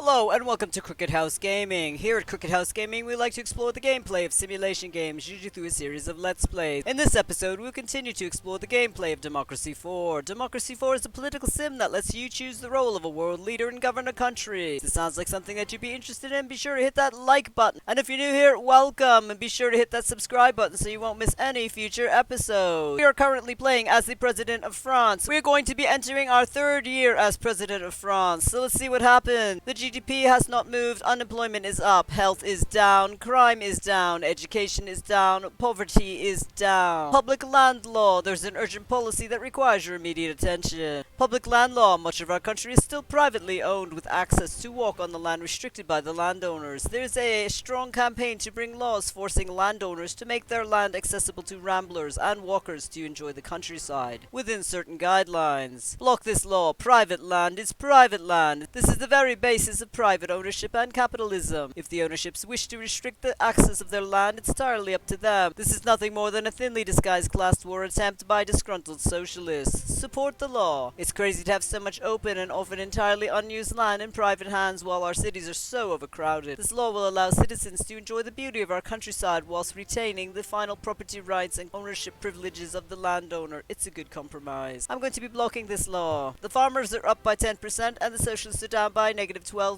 Hello and welcome to Crooked House Gaming. Here at Crooked House Gaming, we like to explore the gameplay of simulation games, usually through a series of Let's Plays. In this episode, we'll continue to explore the gameplay of Democracy 4. Democracy 4 is a political sim that lets you choose the role of a world leader and govern a country. If this sounds like something that you'd be interested in, be sure to hit that like button. And if you're new here, welcome, and be sure to hit that subscribe button so you won't miss any future episodes. We are currently playing as the President of France. We're going to be entering our third year as President of France, so let's see what happens. The GDP has not moved, unemployment is up, health is down, crime is down, education is down, poverty is down. Public land law, there's an urgent policy that requires your immediate attention. Public land law, much of our country is still privately owned with access to walk on the land restricted by the landowners. There's a strong campaign to bring laws forcing landowners to make their land accessible to ramblers and walkers to enjoy the countryside, within certain guidelines. Block this law, private land is private land. This is the very basis of private ownership and capitalism. If the ownerships wish to restrict the access of their land, it's entirely up to them. This is nothing more than a thinly disguised class war attempt by disgruntled socialists. Support the law. It's crazy to have so much open and often entirely unused land in private hands while our cities are so overcrowded. This law will allow citizens to enjoy the beauty of our countryside whilst retaining the final property rights and ownership privileges of the landowner. It's a good compromise. I'm going to be blocking this law. The farmers are up by 10% and the socialists are down by negative 12%.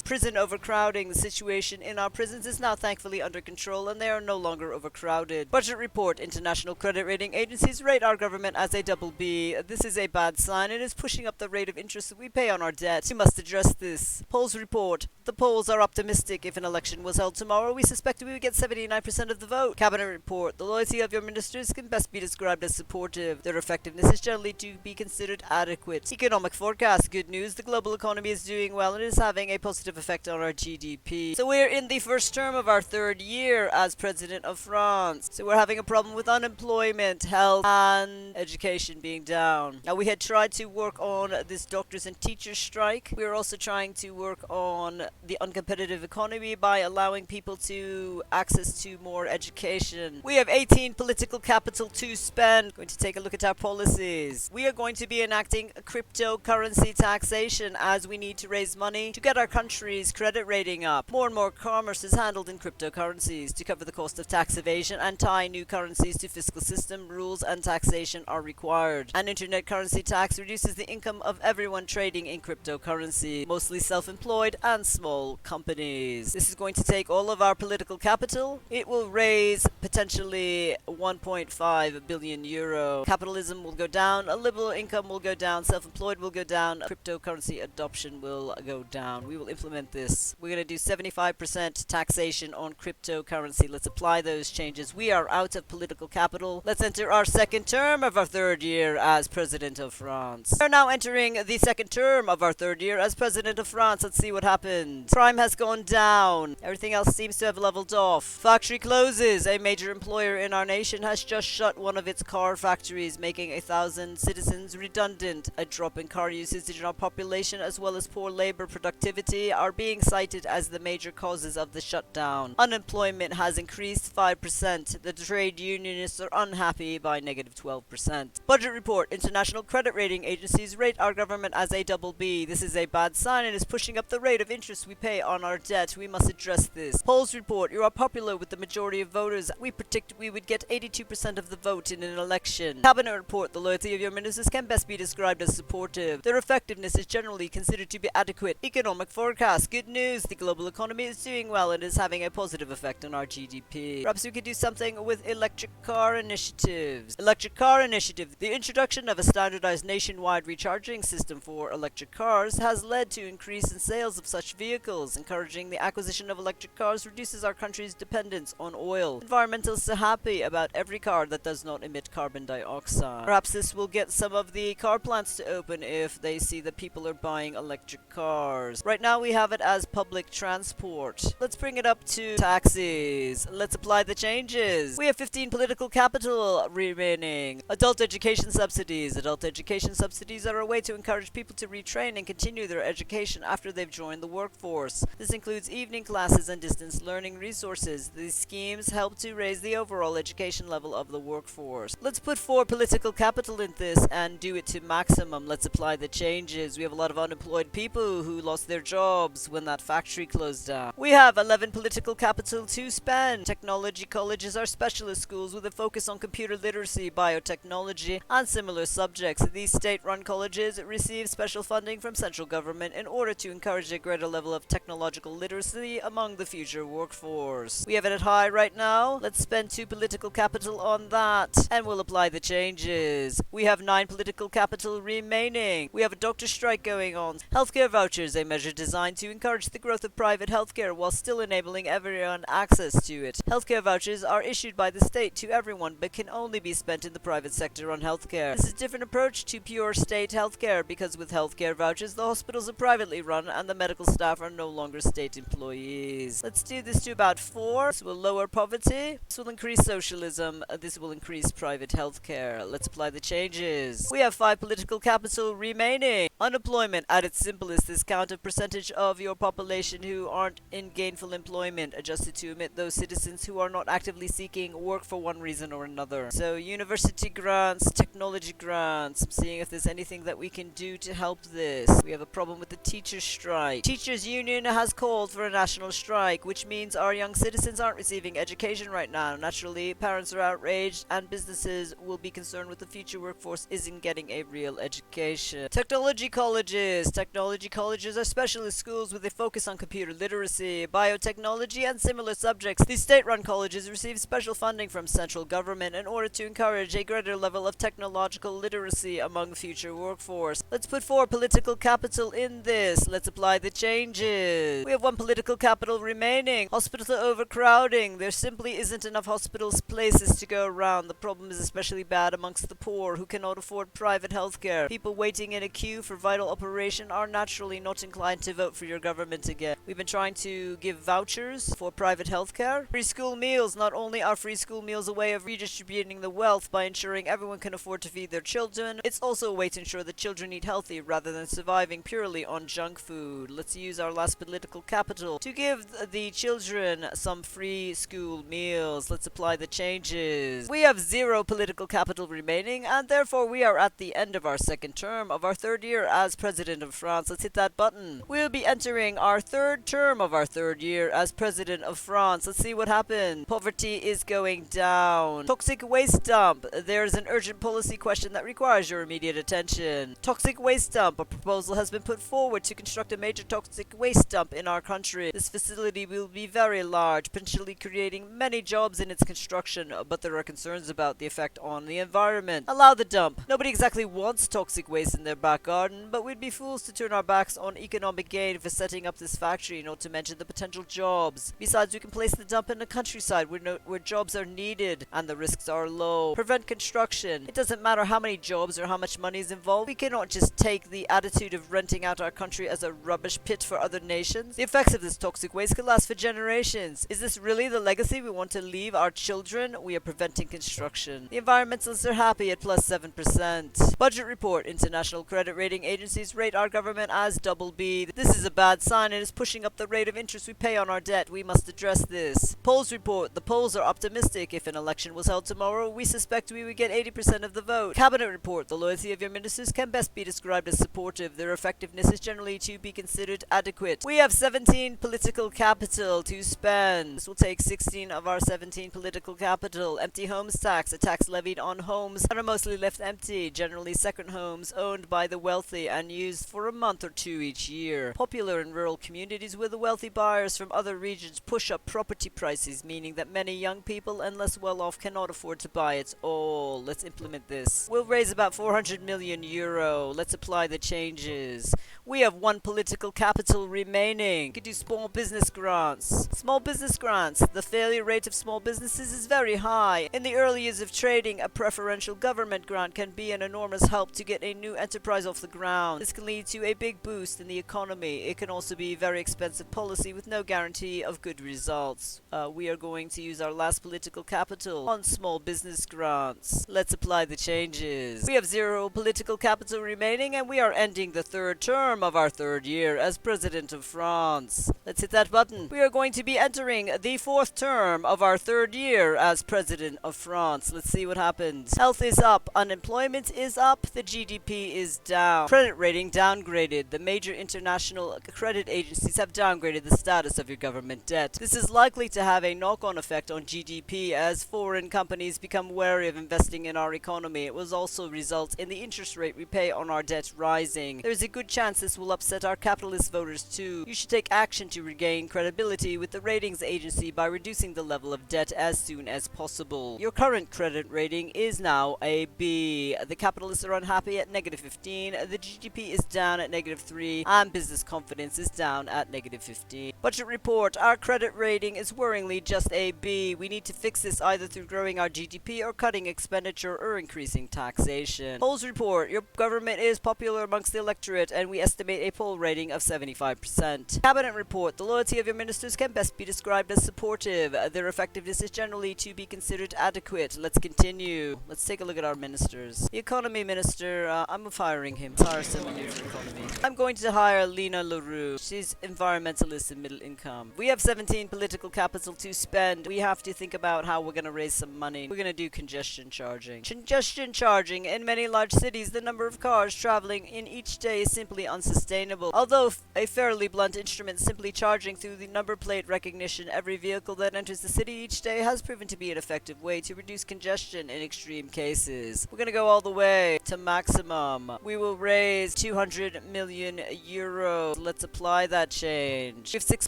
Prison overcrowding. The situation in our prisons is now thankfully under control and they are no longer overcrowded. Budget report. International credit rating agencies rate our government as a double B. This is a bad sign and is pushing up the rate of interest that we pay on our debt. We must address this. Polls report. The polls are optimistic. If an election was held tomorrow, we suspect we would get 79% of the vote. Cabinet report. The loyalty of your ministers can best be described as supportive. Their effectiveness is generally to be considered adequate. Economic forecast. Good news. The global economy is doing well and is having a positive effect on our GDP. So we're in the first term of our third year as President of France. So we're having a problem with unemployment, health, and education being down. Now we had tried to work on this doctors and teachers strike. We were also trying to work on the uncompetitive economy by allowing people to access to more education. We have 18 political capital to spend. Going to take a look at our policies. We are going to be enacting a cryptocurrency taxation as we need to raise money to get our country's credit rating up. More and more commerce is handled in cryptocurrencies to cover the cost of tax evasion and tie new currencies to fiscal system. Rules and taxation are required. An internet currency tax reduces the income of everyone trading in cryptocurrency, mostly self-employed and small companies. This is going to take all of our political capital. It will raise potentially 1.5 billion euro. Capitalism will go down, a liberal income will go down, self-employed will go down, cryptocurrency adoption will go down. We will implement this. We're going to do 75% taxation on cryptocurrency. Let's apply those changes. We are out of political capital. Let's enter our second term of our third year as President of France. We are now entering the second term of our third year as President of France. Let's see what happens. Crime has gone down. Everything else seems to have leveled off. Factory closes. A major employer in our nation has just shut one of its car factories, making 1,000 citizens redundant. A drop in car usage in our population as well as poor labor productivity are being cited as the major causes of the shutdown. Unemployment has increased 5%. The trade unionists are unhappy by negative 12%. Budget report. International credit rating agencies rate our government as a double B. This is a bad sign and is pushing up the rate of interest we pay on our debt. We must address this. Polls report. You are popular with the majority of voters. We predicted we would get 82% of the vote in an election. Cabinet report. The loyalty of your ministers can best be described as supportive. Their effectiveness is generally considered to be adequate. Economic forecast. Good news. The global economy is doing well and is having a positive effect on our GDP. Perhaps we could do something with electric car initiatives. Electric car initiative. The introduction of a standardized nationwide recharging system for electric cars has led to increase in sales of such vehicles. Encouraging the acquisition of electric cars reduces our country's dependence on oil. Environmentalists are happy about every car that does not emit carbon dioxide. Perhaps this will get some of the car plants to open if they see that people are buying electric cars. Right now we have it as public transport. Let's bring it up to taxes. Let's apply the changes. We have 15 political capital remaining. Adult education subsidies. Adult education subsidies are a way to encourage people to retrain and continue their education after they've joined the workforce. This includes evening classes and distance learning resources. These schemes help to raise the overall education level of the workforce. Let's put 4 political capital in this and do it to maximum. Let's apply the changes. We have a lot of unemployed people who lost their jobs when that factory closed down. We have 11 political capital to spend. Technology colleges are specialist schools with a focus on computer literacy, biotechnology, and similar subjects. These state-run colleges receive special funding from central government in order to encourage a greater level of technological literacy among the future workforce. We have it at high right now. Let's spend 2 political capital on that, and we'll apply the changes. We have 9 political capital remaining. We have a doctor strike going on. Healthcare vouchers, a measure designed to encourage the growth of private healthcare while still enabling everyone access to it. Healthcare vouchers are issued by the state to everyone but can only be spent in the private sector on healthcare. This is a different approach to pure state healthcare because with healthcare vouchers, the hospitals are privately run and the medical staff are no longer state employees. Let's do this to about 4. This will lower poverty. This will increase socialism. This will increase private healthcare. Let's apply the changes. We have 5 political capital remaining. Unemployment at its simplest is count of percentage of your population who aren't in gainful employment, adjusted to omit those citizens who are not actively seeking work for one reason or another. So university grants, technology grants. I'm seeing if there's anything that we can do to help this. We have a problem with the teachers strike. Teachers union has called for a national strike, which means our young citizens aren't receiving education right now. Naturally, parents are outraged and businesses will be concerned with the future workforce isn't getting a real education. Technology colleges. Technology colleges are specialist schools with a focus on computer literacy, biotechnology, and similar subjects. These state-run colleges receive special funding from central government in order to encourage a greater level of technological literacy among the future workforce. Let's put 4 political capital in this. Let's apply the changes. We have 1 political capital remaining. Hospitals are overcrowding. There simply isn't enough hospitals places to go around. The problem is especially bad amongst the poor who cannot afford private healthcare. People waiting in a queue for vital operation are naturally not inclined to vote for your government again. We've been trying to give vouchers for private healthcare. Free school meals. Not only are free school meals a way of redistributing the wealth by ensuring everyone can afford to feed their children, it's also a way to ensure that children eat healthy rather than surviving purely on junk food. Let's use our last political capital to give the children some free school meals. Let's apply the changes. We have 0 political capital remaining, and therefore we are at the end of our second term of our 3rd year as President of France. Let's hit that button. We'll be entering our 3rd term of our 3rd year as President of France. Let's see what happens. Poverty is going down. Toxic waste dump. There's an urgent policy question that requires your immediate attention. Toxic waste dump. A proposal has been put forward to construct a major toxic waste dump in our country. This facility will be very large, potentially creating many jobs in its construction, but there are concerns about the effect on the environment. Allow the dump. Nobody exactly wants toxic waste in their back garden, but we'd be fools to turn our backs on economic gain for setting up this factory, not to mention the potential jobs. Besides, we can place the dump in the countryside where jobs are needed and the risks are low. Prevent construction. It doesn't matter how many jobs or how much money is involved. We cannot just take the attitude of renting out our country as a rubbish pit for other nations. The effects of this toxic waste could last for generations. Is this really the legacy we want to leave our children? We are preventing construction. The environmentalists are happy at plus 7%. Budget report. International credit rating agencies rate our government as BB. This is a bad sign and is pushing up the rate of interest we pay on our debt. We must address this. Polls report. The polls are optimistic. If an election was held tomorrow, we suspect we would get 80% of the vote. Cabinet report. The loyalty of your ministers can best be described as supportive. Their effectiveness is generally to be considered adequate. We have 17 political capital to spend. This will take 16 of our 17 political capital. Empty homes tax. A tax levied on homes that are mostly left empty, generally second homes owned by the wealthy and used for a month or 2 each year. Popular in rural communities where the wealthy buyers from other regions push up property prices, meaning that many young people and less well-off cannot afford to buy it all. Let's implement this. We'll raise about 400 million euro. Let's apply the changes. We have 1 political capital remaining. We could do small business grants. Small business grants. The failure rate of small businesses is very high. In the early years of trading, a preferential government grant can be an enormous help to get a new enterprise off the ground. This can lead to a big boost in the economy. It can also be a very expensive policy with no guarantee of good results. We are going to use our last political capital on small business grants. Let's apply the changes. We have 0 political capital remaining and we are ending the 3rd term term of our 3rd year as President of France. Let's hit that button. We are going to be entering the 4th term of our 3rd year as President of France. Let's see what happens. Health is up, unemployment is up, the GDP is down. Credit rating downgraded. The major international credit agencies have downgraded the status of your government debt. This is likely to have a knock-on effect on GDP as foreign companies become wary of investing in our economy. It will also result in the interest rate we pay on our debt rising. There is a good chance this will upset our capitalist voters too. You should take action to regain credibility with the ratings agency by reducing the level of debt as soon as possible. Your current credit rating is now a B. The capitalists are unhappy at -15, the GDP is down at -3, and business confidence is down at -15. Budget report, our credit rating is worryingly just a B. We need to fix this either through growing our GDP or cutting expenditure or increasing taxation. Polls report, your government is popular amongst the electorate and we estimate a poll rating of 75%. Cabinet report, the loyalty of your ministers can best be described as supportive. Their effectiveness is generally to be considered adequate. Let's continue. Let's take a look at our ministers. The economy minister, I'm firing him. Let's hire someone new for economy. I'm going to hire Lena LaRue. She's environmentalist and middle income. We have 17 political capital to spend. We have to think about how we're going to raise some money. We're going to do congestion charging. Congestion charging. In many large cities, the number of cars traveling in each day is simply unsustainable. Although a fairly blunt instrument, simply charging through the number plate recognition every vehicle that enters the city each day has proven to be an effective way to reduce congestion in extreme cases. We're going to go all the way to maximum. We will raise 200 million euros. Let's apply that change. We have 6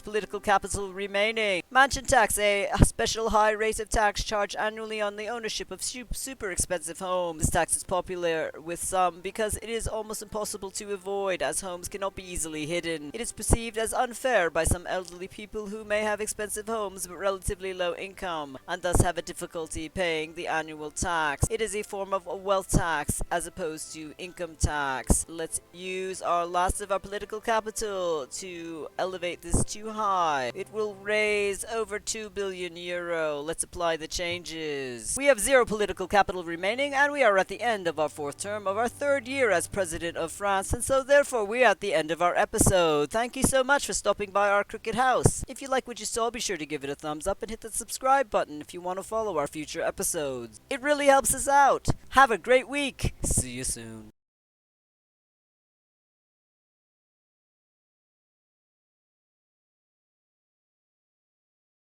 political capital remaining. Mansion tax, a special high rate of tax charged annually on the ownership of super expensive homes. This tax is popular with some because it is almost impossible to avoid, as homes cannot be easily hidden. It is perceived as unfair by some elderly people who may have expensive homes but relatively low income and thus have a difficulty paying the annual tax. It is a form of a wealth tax as opposed to income tax. Let's use our last of our political capital to elevate this too high. It will raise over 2 billion euro. Let's apply the changes. We have 0 political capital remaining and we are at the end of our 4th term of our 3rd year as President of France, and so therefore we are at the end of our episode. Thank you so much for stopping by our Cricket House. If you like what you saw, be sure to give it a thumbs up and hit the subscribe button if you want to follow our future episodes. It really helps us out. Have a great week. See you soon.